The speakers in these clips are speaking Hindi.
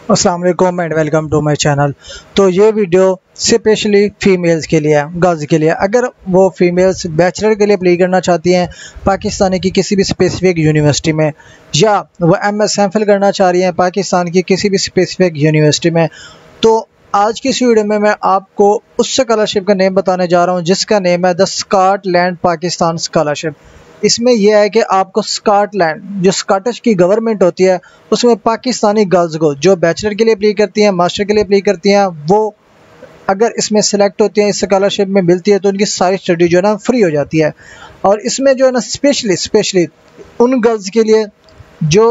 अस्सलाम वालेकुम and welcome to my channel. तो ये वीडियो स्पेशली फ़ीमेल्स के लिए है, गर्ल्स के लिए। अगर वो फीमेल्स बैचलर के लिए अप्लाई करना चाहती हैं पाकिस्तान की किसी भी स्पेसिफिक यूनिवर्सिटी में, या वो एमएस एमफिल करना चाह रही हैं पाकिस्तान की किसी भी स्पेसिफिक यूनिवर्सिटी में, तो आज की इस वीडियो में मैं आपको उस स्कॉलरशिप का नेम बताने जा रहा हूँ जिसका नेम है द स्कॉटलैंड पाकिस्तान स्कॉलरशिप। इसमें यह है कि आपको स्कॉटलैंड, जो स्कॉटिश की गवर्नमेंट होती है, उसमें पाकिस्तानी गर्ल्स को जो बैचलर के लिए अप्लाई करती हैं, मास्टर के लिए अप्लाई करती हैं, वो अगर इसमें सेलेक्ट होती हैं, इस स्कॉलरशिप में मिलती है, तो उनकी सारी स्टडी जो है ना फ्री हो जाती है। और इसमें जो है ना स्पेशली उन गर्ल्स के लिए जो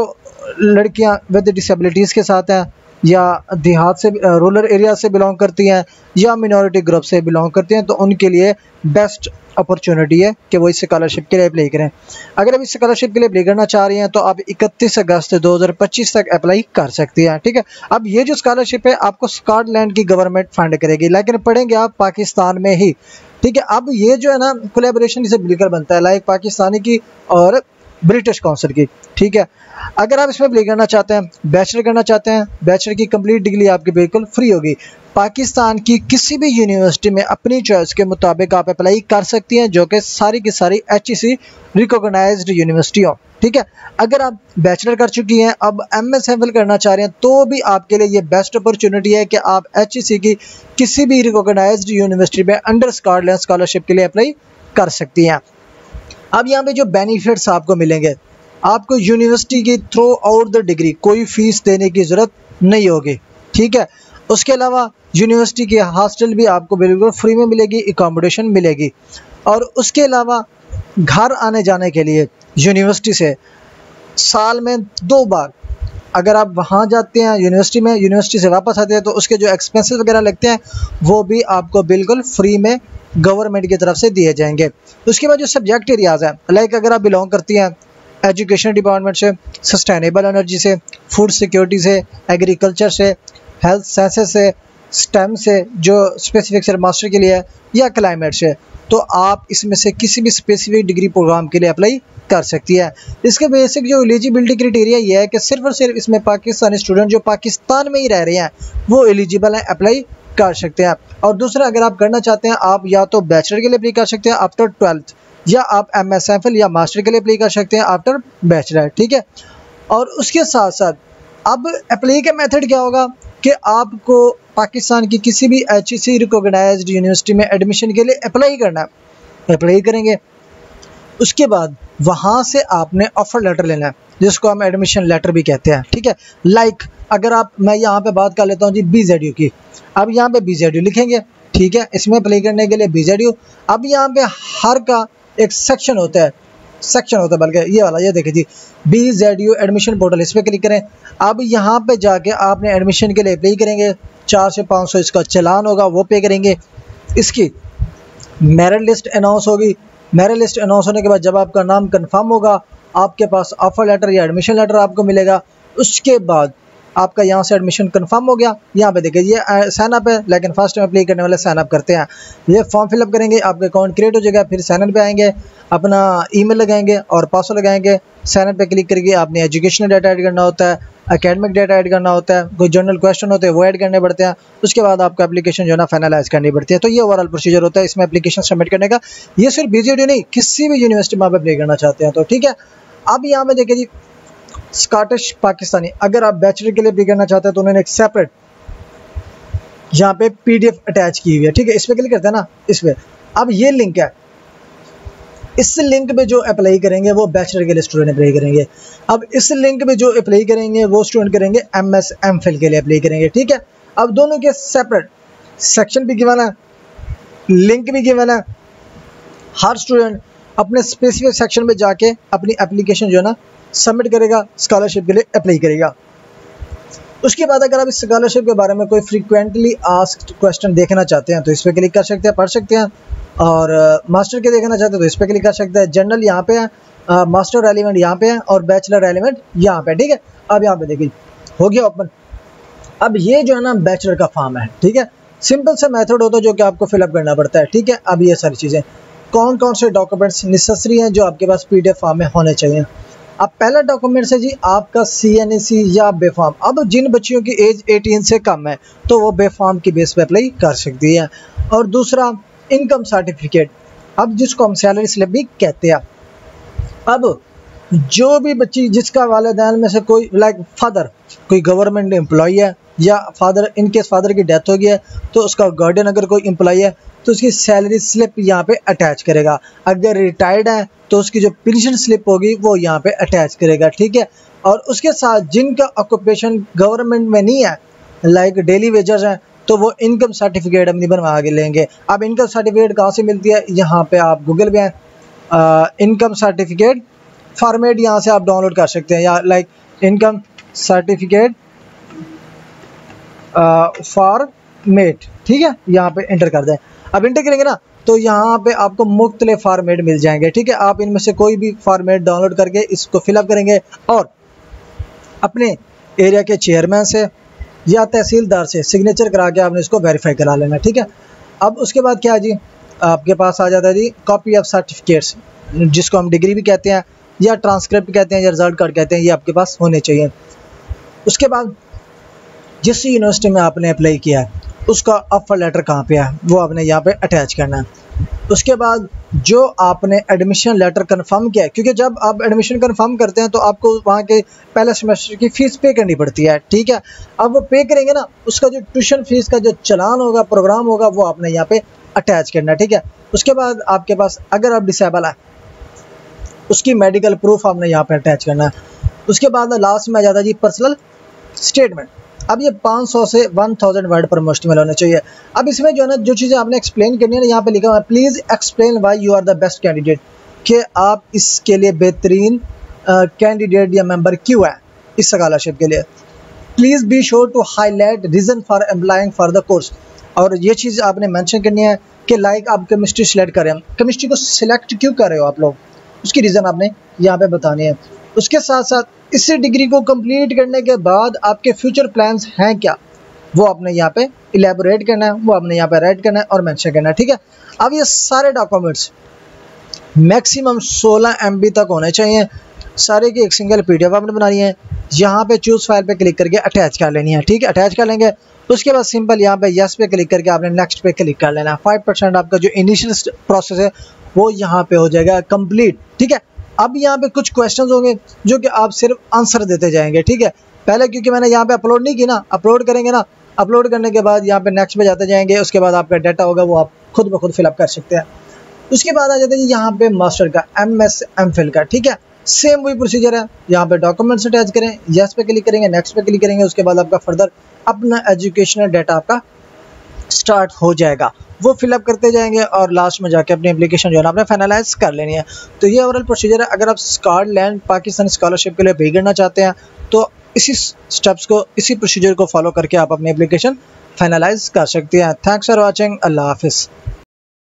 लड़कियां विद डिसेबिलिटीज़ के साथ हैं, या देहात से रूरल एरिया से बिलोंग करती हैं, या मिनॉरिटी ग्रुप से बिलोंग करती हैं, तो उनके लिए बेस्ट अपॉर्चुनिटी है कि वो इस स्कॉलरशिप के लिए अप्लाई करें। अगर आप इस स्कॉलरशिप के लिए अप्लाई करना चाह रही हैं तो आप 31 अगस्त 2025 तक अप्लाई कर सकती हैं। ठीक है, अब ये जो स्कॉलरशिप है आपको स्कॉटलैंड की गवर्नमेंट फंड करेगी, लेकिन पढ़ेंगे आप पाकिस्तान में ही। ठीक है, अब ये जो है ना कोलैबोरेशन इसे बिल्कुल बनता है, लाइक पाकिस्तानी की और ब्रिटिश काउंसिल की। ठीक है, अगर आप इसमें अप्लाई करना चाहते हैं, बैचलर करना चाहते हैं, बैचलर की कंप्लीट डिग्री आपकी बिल्कुल फ्री होगी। पाकिस्तान की किसी भी यूनिवर्सिटी में अपनी चॉइस के मुताबिक आप अप्लाई कर सकती हैं, जो कि सारी की सारी HEC रिकॉग्नाइज्ड यूनिवर्सिटी हो। ठीक है, अगर आप बैचलर कर चुकी हैं, अब MS एमफिल करना चाह रहे हैं, तो भी आपके लिए ये बेस्ट अपॉर्चुनिटी है कि आप HEC की किसी भी रिकॉग्नाइज्ड यूनिवर्सिटी में अंडर स्कॉटलैंड स्कॉलरशिप के लिए अप्लाई कर सकती हैं। अब यहाँ पे जो बेनिफिट्स आपको मिलेंगे, आपको यूनिवर्सिटी की थ्रू आउट द डिग्री कोई फीस देने की ज़रूरत नहीं होगी। ठीक है, उसके अलावा यूनिवर्सिटी की हॉस्टल भी आपको बिल्कुल फ्री में मिलेगी, एकोमोडेशन मिलेगी। और उसके अलावा घर आने जाने के लिए यूनिवर्सिटी से साल में 2 बार अगर आप वहाँ जाते हैं यूनिवर्सिटी में, यूनिवर्सिटी से वापस आते हैं, तो उसके जो एक्सपेंसेस वगैरह लगते हैं वो भी आपको बिल्कुल फ्री में गवर्नमेंट की तरफ से दिए जाएंगे। उसके बाद जो सब्जेक्ट एरियाज़ हैं, लाइक अगर आप बिलोंग करती हैं एजुकेशन डिपार्टमेंट से, सस्टेनेबल एनर्जी से, फूड सिक्योरिटी से, एग्रीकल्चर से, हेल्थ साइंसेस से, स्टेम से जो स्पेसिफिक सर मास्टर के लिए है, या क्लाइमेट से, तो आप इसमें से किसी भी स्पेसिफिक डिग्री प्रोग्राम के लिए अप्लाई कर सकती है। इसके बेसिक जो एलिजिबिलिटी क्राइटेरिया ये है कि सिर्फ और सिर्फ इसमें पाकिस्तानी स्टूडेंट जो पाकिस्तान में ही रह रहे हैं वो एलिजिबल हैं, अप्लाई कर सकते हैं। और दूसरा, अगर आप करना चाहते हैं, आप या तो बैचलर के लिए अप्लाई कर सकते हैं आफ्टर 12th, या आप MS एमफिल या मास्टर के लिए अप्लाई कर सकते हैं आफ्टर बैचलर। ठीक है, और उसके साथ साथ अब अप्लाई का मेथड क्या होगा कि आपको पाकिस्तान की किसी भी HEC रिकॉग्नाइज्ड यूनिवर्सिटी में एडमिशन के लिए अप्लाई करना है। अप्लाई करेंगे, उसके बाद वहाँ से आपने ऑफर लेटर लेना है, जिसको हम एडमिशन लेटर भी कहते हैं। ठीक है, लाइक अगर आप, मैं यहाँ पे बात कर लेता हूँ जी BZU की। अब यहाँ पे BZU लिखेंगे, ठीक है, इसमें अप्लाई करने के लिए BZU। अब यहाँ पे हर का एक सेक्शन होता है, बल्कि ये वाला, ये देखिए जी, BZU एडमिशन पोर्टल, इस पर क्लिक करें। अब यहाँ पे जाके आपने एडमिशन के लिए अप्लाई करेंगे, 400 से 500 इसका चालान होगा, वो पे करेंगे। इसकी मेरिट लिस्ट अनाउंस होगी, मेरिट लिस्ट अनाउंस होने के बाद जब आपका नाम कंफर्म होगा, आपके पास ऑफर लेटर या एडमिशन लेटर आपको मिलेगा। उसके बाद आपका यहाँ से एडमिशन कंफर्म हो गया। यहाँ पे देखिए ये साइन अप है, लेकिन फर्स्ट टाइम अप्लाई करने वाले साइन अप करते हैं। ये फॉर्म फिलअप करेंगे, आपका अकाउंट क्रिएट हो जाएगा, फिर साइन इन पे आएंगे, अपना ईमेल लगाएंगे और पासवर्ड लगाएंगे। साइन इन पे क्लिक करके आपने एजुकेशनल डाटा ऐड करना होता है, एकेडमिक डाटा ऐड करना होता है, कोई जनरल क्वेश्चन होते हैं वो ऐड करने पड़ते हैं। उसके बाद आपको एप्लीकेशन जो है ना फाइनलाइज करनी पड़ती है। तो ये ओवरऑल प्रोसीजर होता है इसमें एप्लीकेशन सबमिट करने का। ये सिर्फ BZU नहीं, किसी भी यूनिवर्सिटी में आप अप्लाई करना चाहते हैं तो। ठीक है, अब यहाँ पे देखिए जी, स्कॉटिश पाकिस्तानी, अगर आप बैचलर के लिए अप्लाई करना चाहते हैं तो उन्होंने एक सेपरेट यहाँ पे PDF अटैच की हुई है। ठीक है, इस पर क्लिक करते हैं ना, इस पर। अब ये लिंक है, इस लिंक पे जो अप्लाई करेंगे वो बैचलर के लिए स्टूडेंट अप्लाई करेंगे। अब इस लिंक पे जो अप्लाई करेंगे वो स्टूडेंट करेंगे MS एमफिल के लिए अप्लाई करेंगे। ठीक है, अब दोनों के सेपरेट सेक्शन भी गिवन है, लिंक भी गिवन है। हर स्टूडेंट अपने स्पेसिफिक सेक्शन में जाके अपनी एप्लीकेशन जो है ना सबमिट करेगा, स्कॉलरशिप के लिए अप्लाई करेगा। उसके बाद अगर आप इस स्कॉलरशिप के बारे में कोई फ्रीक्वेंटली आस्क्ड क्वेश्चन देखना चाहते हैं तो इस पर क्लिक कर सकते हैं, पढ़ सकते हैं। और मास्टर के देखना चाहते हैं तो इस पर क्लिक कर सकते हैं। जनरल यहाँ पे है, मास्टर रेलिवेंट यहाँ पे है, और बैचलर रेलिवेंट यहाँ पे। ठीक है, अब यहाँ पे देखिए हो गया ओपन। अब ये जो है ना बैचलर का फॉर्म है। ठीक है, सिंपल सा मेथड होता है जो कि आपको फिलअप करना पड़ता है। ठीक है, अब ये सारी चीज़ें, कौन कौन से डॉक्यूमेंट्स नेसेसरी हैं जो आपके पास PDF फॉर्म में होने चाहिए। अब पहला डॉक्यूमेंट है जी आपका CNAC या बेफाम। अब जिन बच्चियों की एज 18 से कम है तो वो बेफाम की बेस पे अप्लाई कर सकती है। और दूसरा इनकम सर्टिफिकेट, अब जिसको हम सैलरी स्लिप भी कहते हैं। अब जो भी बच्ची जिसका वालिदैन में से कोई लाइक फादर कोई गवर्नमेंट एम्प्लॉय है या फादर इनकेस फादर की डेथ हो गई है तो उसका गार्डियन अगर कोई एम्प्लॉय है तो उसकी सैलरी स्लिप यहाँ पे अटैच करेगा। अगर रिटायर्ड है तो उसकी जो पेंशन स्लिप होगी वो यहाँ पे अटैच करेगा, ठीक है। और उसके साथ जिनका ऑक्यूपेशन गवर्नमेंट में नहीं है लाइक डेली वेजर्स हैं तो वो इनकम सर्टिफिकेट अपनी बनवा के लेंगे। अब इनकम सर्टिफिकेट कहाँ से मिलती है, यहाँ पे आप गूगल पे हैं इनकम सर्टिफिकेट फॉर्मेट, यहाँ से आप डाउनलोड कर सकते हैं या लाइक इनकम सर्टिफिकेट फॉर्मेट, ठीक है। यहाँ पे इंटर कर दें। अब इंटर करेंगे ना तो यहाँ पे आपको मुख्तलिफ फॉर्मेट मिल जाएंगे, ठीक है। आप इनमें से कोई भी फॉर्मेट डाउनलोड करके इसको फिलअप करेंगे और अपने एरिया के चेयरमैन से या तहसीलदार से सिग्नेचर करा के आपने इसको वेरीफाई करा लेना, ठीक है। अब उसके बाद क्या है जी, आपके पास आ जाता है जी कॉपी ऑफ सर्टिफिकेट्स, जिसको हम डिग्री भी कहते हैं या ट्रांसक्रिप्ट कहते हैं या रिजल्ट कार्ड कहते हैं, ये आपके पास होने चाहिए। उसके बाद जिस यूनिवर्सिटी में आपने अप्लाई किया है उसका ऑफर लेटर कहाँ पे है वो आपने यहाँ पे अटैच करना है। उसके बाद जो आपने एडमिशन लेटर कंफर्म किया है, क्योंकि जब आप एडमिशन कंफर्म करते हैं तो आपको वहाँ के पहले सेमेस्टर की फ़ीस पे करनी पड़ती है, ठीक है। अब वो पे करेंगे ना, उसका जो ट्यूशन फीस का जो चलान होगा प्रोग्राम होगा वो आपने यहाँ पे अटैच करना है, ठीक है। उसके बाद आपके पास अगर आप डिसेबल है उसकी मेडिकल प्रूफ आपने यहाँ पे अटैच करना है। उसके बाद लास्ट में आ जाता है जी पर्सनल स्टेटमेंट। अब ये 500 से 1000 वर्ड पर मुश्तमिल होना चाहिए। अब इसमें जो है ना जो चीज़ें आपने एक्सप्लेन करनी है ना, यहाँ पे लिखा हुआ है please explain why you are the best candidate, कि आप इसके लिए बेहतरीन कैंडिडेट या मेंबर क्यों है इस स्कॉलरशिप के लिए। Please be sure to highlight reason for applying for the course, और ये चीज़ आपने मेंशन करनी है कि लाइक आप केमिस्ट्री सेलेक्ट करें, केमिस्ट्री को सिलेक्ट क्यों कर रहे हो आप लोग, उसकी रीज़न आपने यहाँ पे बतानी है। उसके साथ साथ इस डिग्री को कंप्लीट करने के बाद आपके फ्यूचर प्लान्स हैं क्या, वो आपने यहाँ पे इलेबोरेट करना है, वो आपने यहाँ पे राइट करना है और मेंशन करना है, ठीक है। अब ये सारे डॉक्यूमेंट्स मैक्सिमम 16 MB तक होने चाहिए, सारे की एक सिंगल PDF आपने बनानी है। यहाँ पे चूज़ फाइल पे क्लिक करके अटैच कर लेनी है, ठीक है। अटैच कर लेंगे उसके बाद सिंपल यहाँ पे यस पे क्लिक करके आपने नेक्स्ट पे क्लिक कर लेना है। 5% आपका जो इनिशियल प्रोसेस है वो यहाँ पे हो जाएगा कंप्लीट, ठीक है। अब यहाँ पे कुछ क्वेश्चंस होंगे जो कि आप सिर्फ आंसर देते जाएंगे, ठीक है। पहले क्योंकि मैंने यहाँ पे अपलोड नहीं की ना, अपलोड करेंगे ना, अपलोड करने के बाद यहाँ पे नेक्स्ट पे जाते जाएंगे, उसके बाद आपका डाटा होगा वो आप खुद ब खुद फिलअप कर सकते हैं। उसके बाद आ जाता है यहाँ पे मास्टर का MS MPhil का, ठीक है। सेम वही प्रोसीजर है, यहाँ पे डॉक्यूमेंट्स अटैच करें, यस पे क्लिक करेंगे, नेक्स्ट पे क्लिक करेंगे, उसके बाद आपका फर्दर अपना एजुकेशनल डाटा आपका स्टार्ट हो जाएगा, वो फिलअप करते जाएंगे और लास्ट में जाके अपनी एप्लीकेशन जो है ना आपने फाइनलाइज कर लेनी है। तो ये ओवरऑल प्रोसीजर है। अगर आप स्कॉटलैंड पाकिस्तान स्कॉलरशिप के लिए अप्लाई करना चाहते हैं तो इसी स्टेप्स को इसी प्रोसीजर को फॉलो करके आप अपनी एप्लीकेशन फाइनलाइज कर सकते हैं। थैंक्स फॉर वॉचिंग, अल्लाह हाफिज़।